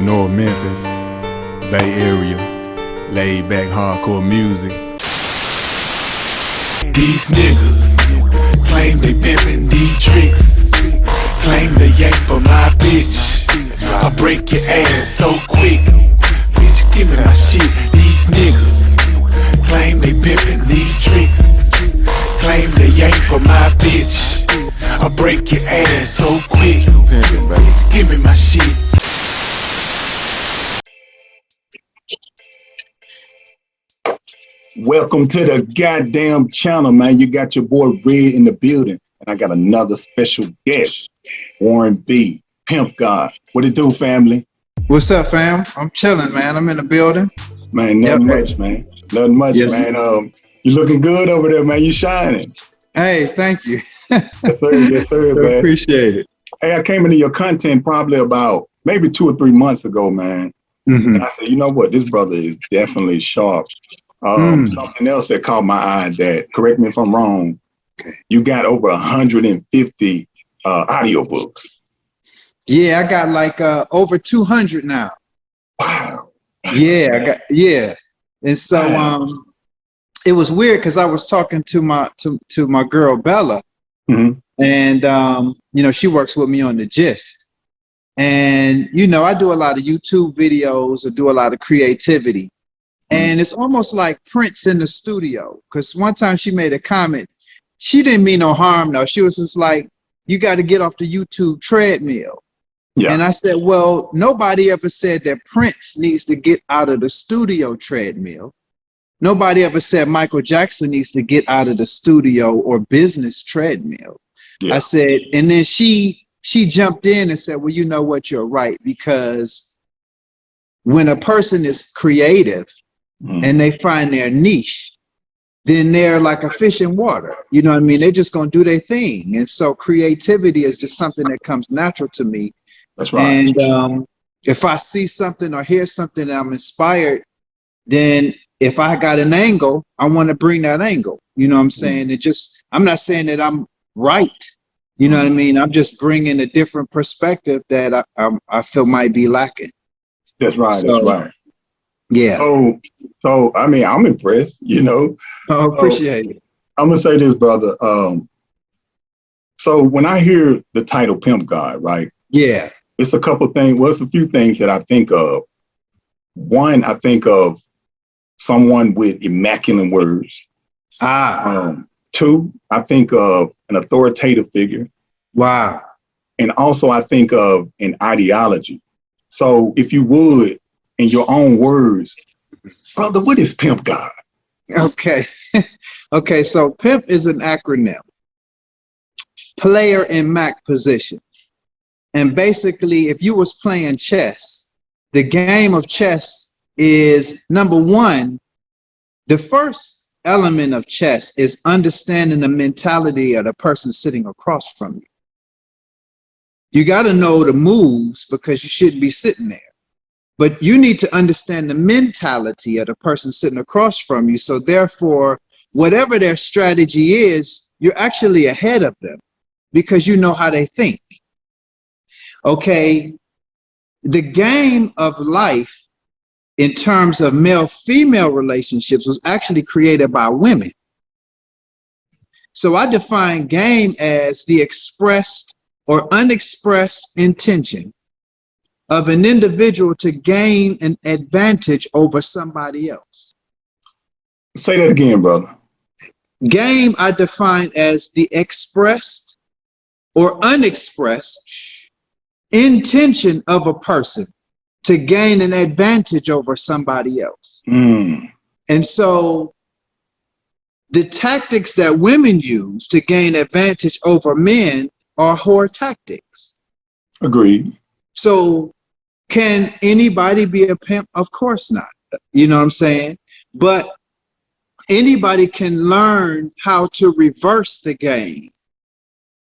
North Memphis, Bay Area, laid back hardcore music. These niggas claim they pimpin' these tricks, claim they ain't for my bitch. I break your ass so quick, bitch, give me my shit. These niggas claim they pimpin' these tricks, claim they ain't for my bitch. I break your ass so quick, bitch, give me my shit. Welcome to the Gat Dam Channel, man. You got your boy Red in the building, and I got another special guest, Warren B, Pimp God. What it do, family? What's up, fam? I'm chilling, man. I'm in the building. Man, nothing much, man. Nothing much, Yes. man. You looking good over there, man. You shining. Hey, thank you. Yes, sir. Yes, sir, man. Appreciate it. Hey, I came into your content probably about maybe 2 or 3 months ago, man. And I said, you know what? This brother is definitely sharp. Something else that caught my eye that, correct me if I'm wrong, you got over 150 audiobooks. Yeah, I got like over 200 now. Wow. Yeah. And so it was weird because I was talking to my girl Bella, and you know, she works with me on the Gist. And you know, I do a lot of YouTube videos, I do a lot of creativity. And it's almost like Prince in the studio, because one time she made a comment. She didn't mean no harm, though. She was just like, you got to get off the YouTube treadmill. Yeah. And I said, well, nobody ever said that Prince needs to get out of the studio treadmill. Nobody ever said Michael Jackson needs to get out of the studio or business treadmill. Yeah. I said, and then she jumped in and said, well, you know what, you're right, because when a person is creative, and they find their niche, then they're like a fish in water. You know what I mean? They're just going to do their thing. And so creativity is just something that comes natural to me. That's right. And if I see something or hear something and I'm inspired, then if I got an angle, I want to bring that angle. You know what I'm saying? I'm not saying that I'm right. You know what I mean? I'm just bringing a different perspective that I feel might be lacking. That's right. That's right. Yeah. So I mean, I'm impressed, you know. Oh, appreciate it. I'm gonna say this, brother. So when I hear the title Pimp God, right? Yeah. It's a couple things. Well, it's a few things that I think of. One, I think of someone with immaculate words. Two, I think of an authoritative figure. Wow. And also I think of an ideology. So if you would, in your own words, brother, what is Pimp God? Okay. Okay, so PIMP is an acronym. Player in Mac position. And basically, if you was playing chess, the game of chess is, number one, the first element of chess is understanding the mentality of the person sitting across from you. You got to know the moves because you shouldn't be sitting there. But you need to understand the mentality of the person sitting across from you. So therefore, whatever their strategy is, you're actually ahead of them because you know how they think. Okay, the game of life in terms of male-female relationships was actually created by women. So I define game as the expressed or unexpressed intention of an individual to gain an advantage over somebody else. Say that again, brother. Game I define as the expressed or unexpressed intention of a person to gain an advantage over somebody else. And so the tactics that women use to gain advantage over men are whore tactics. Agreed. So can anybody be a pimp? Of course not. You know what I'm saying? But anybody can learn how to reverse the game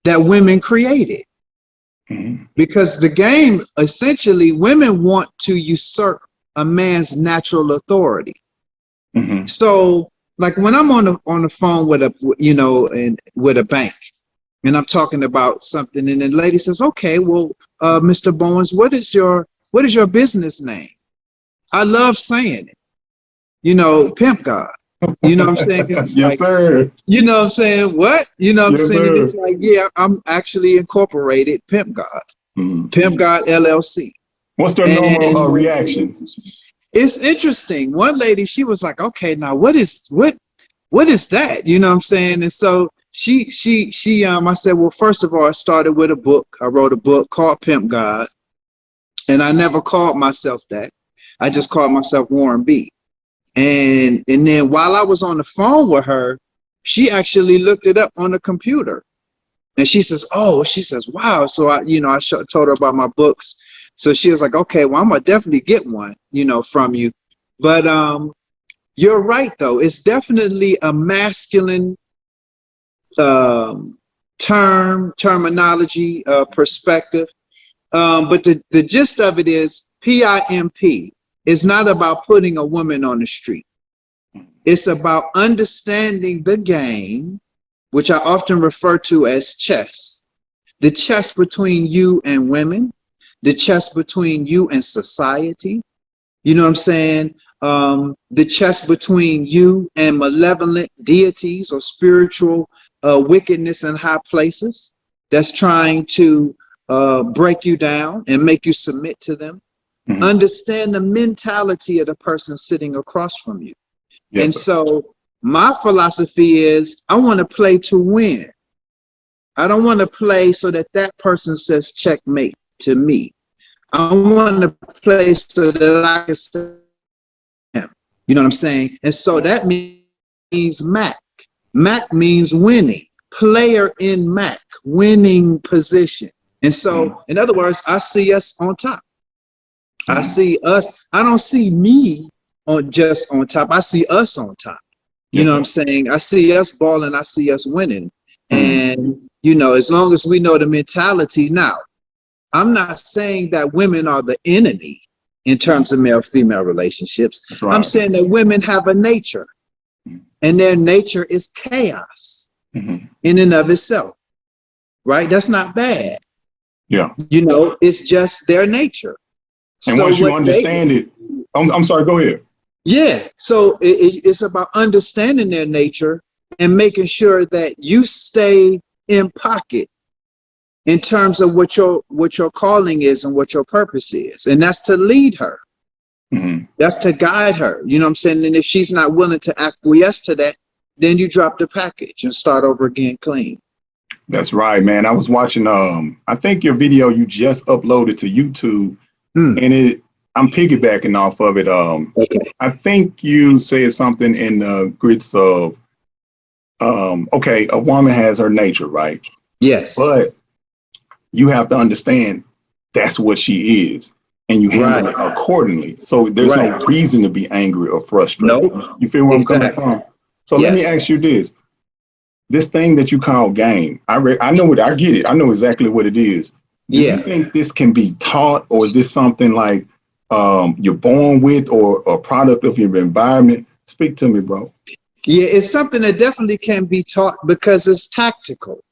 that women created. Because the game, essentially, women want to usurp a man's natural authority. So like when I'm on the phone with with a bank, and I'm talking about something, and the lady says, okay, well, Mr. Bowens, what is your what is your business name? I love saying it. You know, Pimp God. You know what I'm saying? It's Yes, like, sir. you know what I'm saying? What? You know what I'm Yes, saying? And it's sir. like, yeah, I'm actually incorporated Pimp God. Pimp God LLC. What's their normal reaction? It's interesting. One lady, she was like, okay, now what is that? You know what I'm saying? And so I said, well, first of all, I started with a book. I wrote a book called Pimp God. And I never called myself that. I just called myself Warren B. And then while I was on the phone with her, she actually looked it up on the computer. And she says, wow. So I told her about my books. So she was like, okay, well, I'm gonna definitely get one, from you. But you're right, though. It's definitely a masculine terminology, perspective. But the gist of it is PIMP is not about putting a woman on the street. It's about understanding the game, which I often refer to as chess. The chess between you and women, the chess between you and society. You know what I'm saying? The chess between you and malevolent deities or spiritual wickedness in high places that's trying to break you down and make you submit to them. Mm-hmm. Understand the mentality of the person sitting across from you. Yes, and so my philosophy is I want to play to win. I don't want to play so that person says checkmate to me. I want to play so that I can say him. You know what I'm saying? And so that means Mac. Mac means winning. Player in Mac, winning position. And so, in other words, I see us on top. I see us. I don't see me just on top. I see us on top. You know what I'm saying? I see us balling. I see us winning. And, as long as we know the mentality now, I'm not saying that women are the enemy in terms of male-female relationships. Right. I'm saying that women have a nature, and their nature is chaos in and of itself. Right? That's not bad. Yeah. It's just their nature. And so once you understand it, I'm sorry, go ahead. Yeah. So it's about understanding their nature and making sure that you stay in pocket in terms of what your calling is and what your purpose is. And that's to lead her. Mm-hmm. That's to guide her. You know what I'm saying? And if she's not willing to acquiesce to that, then you drop the package and start over again clean. That's right, man. I was watching, I think your video you just uploaded to YouTube, and I'm piggybacking off of it. Okay. I think you said something in the grits of, okay, a woman has her nature, right? Yes. But you have to understand that's what she is, and you handle it accordingly. So there's no reason to be angry or frustrated. Nope. You feel where I'm coming from? So let me ask you this. This thing that you call game, I know what I get it. I know exactly what it is. Do you think this can be taught, or is this something like you're born with, or a product of your environment? Speak to me, bro. Yeah, it's something that definitely can be taught because it's tactical.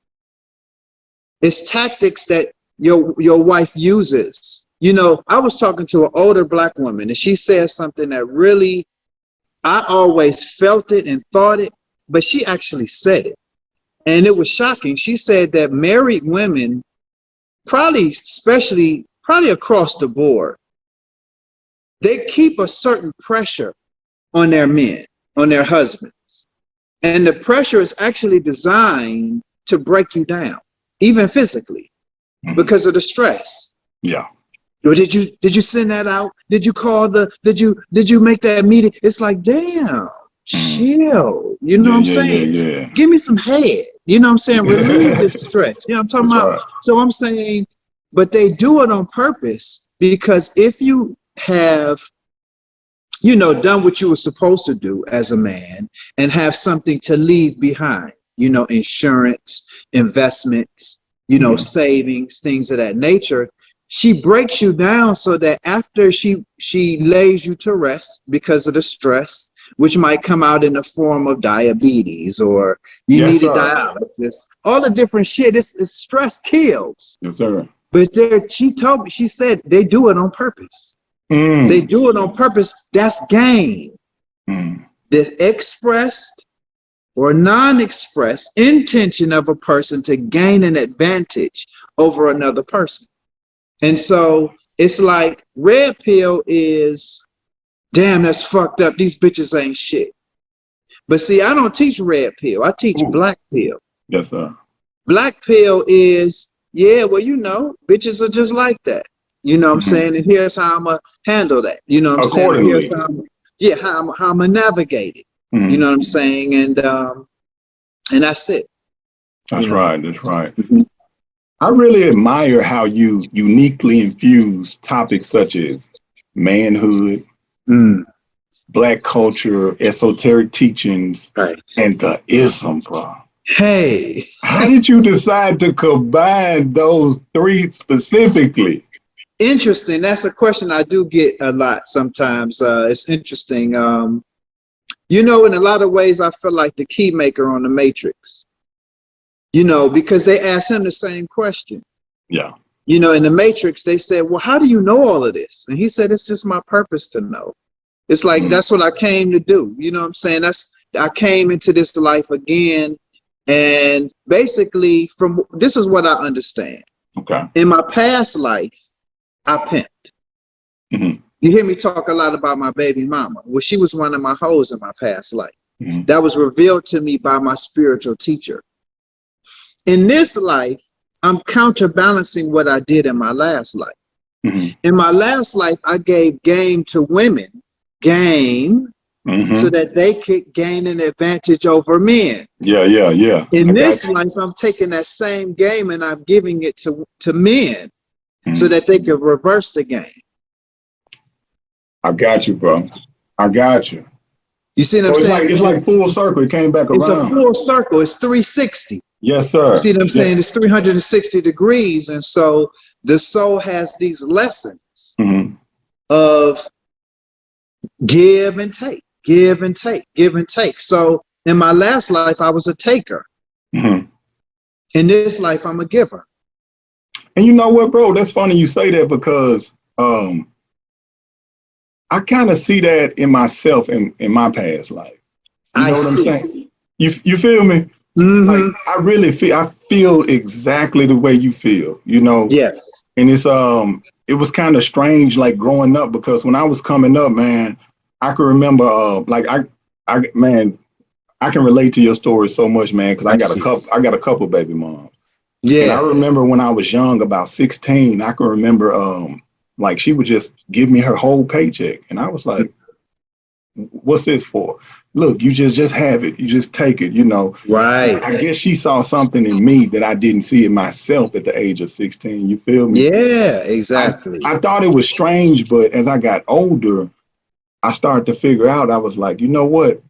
It's tactics that your wife uses. I was talking to an older Black woman, and she said something that really, I always felt it and thought it, but she actually said it. And it was shocking. She said that married women, probably across the board, they keep a certain pressure on their men, on their husbands. And the pressure is actually designed to break you down, even physically, because of the stress. Yeah. Or did you send that out? Did you call did you make that meeting? It's like, damn. Chill, you know what I'm saying? Yeah. Give me some head, you know what I'm saying? Relieve this stress, you know what I'm talking about? Right. So I'm saying, but they do it on purpose, because if you have, done what you were supposed to do as a man and have something to leave behind, insurance, investments, savings, things of that nature, she breaks you down so that after she lays you to rest because of the stress, which might come out in the form of diabetes, or you need a dialysis, all the different shit. It's stress kills. Yes, sir. But she told me, she said they do it on purpose. They do it on purpose. That's game. The expressed or non-expressed intention of a person to gain an advantage over another person. And so it's like red pill is, damn, that's fucked up. These bitches ain't shit. But see, I don't teach red pill. I teach black pill. Yes, sir. Black pill is, yeah, well, you know, bitches are just like that. You know what I'm saying? And here's how I'm going to handle that. You know what I'm saying? Accordingly. Here's how I'm going to navigate it. You know what I'm saying? And that's it. That's right. That's right. I really admire how you uniquely infuse topics such as manhood, black culture, esoteric teachings, and the ism, bro. Hey. How did you decide to combine those three specifically? Interesting. That's a question I do get a lot sometimes. It's interesting. You know, in a lot of ways, I feel like the key maker on the Matrix. You know, because they asked him the same question. Yeah. You know, in the Matrix, they said, well, how do you know all of this? And he said, it's just my purpose to know. It's like, that's what I came to do. You know what I'm saying? I came into this life again. And basically, this is what I understand. Okay. In my past life, I pimped. You hear me talk a lot about my baby mama. Well, she was one of my hoes in my past life. That was revealed to me by my spiritual teacher. In this life, I'm counterbalancing what I did in my last life. In my last life, I gave game to women, so that they could gain an advantage over men. Yeah. In this life, I'm taking that same game and I'm giving it to men so that they could reverse the game. I got you, bro. I got you. You see what I'm saying? It's like full circle. It came back around. It's a full circle. It's 360. Yes, sir. You see what I'm saying? It's 360 degrees. And so the soul has these lessons of give and take, give and take, give and take. So in my last life, I was a taker. In this life, I'm a giver. And you know what, bro? That's funny you say that because I kind of see that in myself in my past life. You know what I'm saying? You feel me? Like I feel exactly the way you feel, you know? Yes. And it was kind of strange, like growing up, because when I was coming up, man, I can remember, I can relate to your story so much, man, because I got a couple baby moms. Yeah. And I remember when I was young, about 16, I can remember, like she would just give me her whole paycheck. And I was like, what's this for? Look, you just have it. You just take it, you know. Right. I guess she saw something in me that I didn't see in myself at the age of 16. You feel me? Yeah, exactly. I thought it was strange, but as I got older, I started to figure out, I was like, you know what?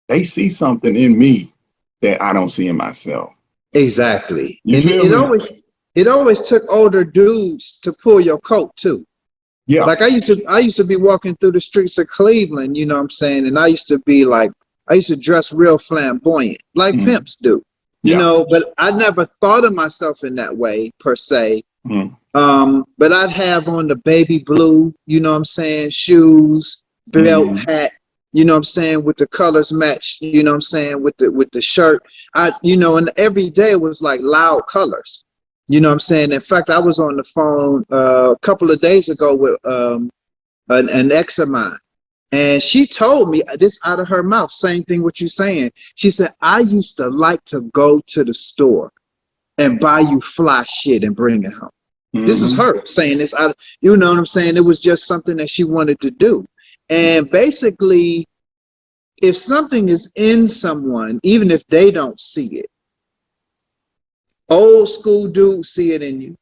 They see something in me that I don't see in myself. Exactly. You feel me? It always took older dudes to pull your coat too. Yeah. Like I used to be walking through the streets of Cleveland, you know what I'm saying? And I used to dress real flamboyant, like pimps do, you know, but I never thought of myself in that way per se. But I'd have on the baby blue, you know what I'm saying, shoes, belt, hat, you know what I'm saying, with the colors matched, you know what I'm saying, with the shirt. And every day was like loud colors. You know what I'm saying? In fact, I was on the phone a couple of days ago with an ex of mine. And she told me this out of her mouth, same thing what you're saying. She said, I used to like to go to the store and buy you fly shit and bring it home. This is her saying this out, you know what I'm saying? It was just something that she wanted to do. And basically, if something is in someone, even if they don't see it, old school dudes see it in you,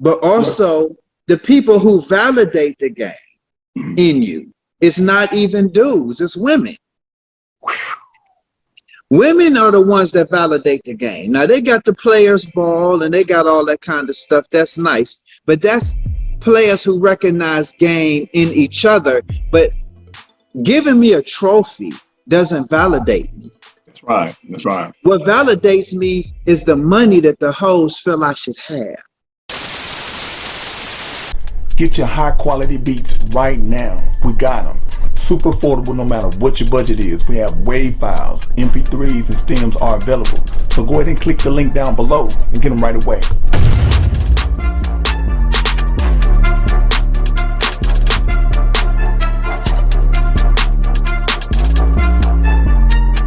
but also the people who validate the game in you. It's not even dudes, it's women. Women are the ones that validate the game. Now they got the players ball and they got all that kind of stuff. That's nice, but that's players who recognize game in each other. But giving me a trophy doesn't validate me. Right. That's right. What validates me is the money that the hoes feel I should have. Get your high quality beats right now. We got them. Super affordable no matter what your budget is. We have WAV files, MP3s, and stems are available. So go ahead and click the link down below and get them right away.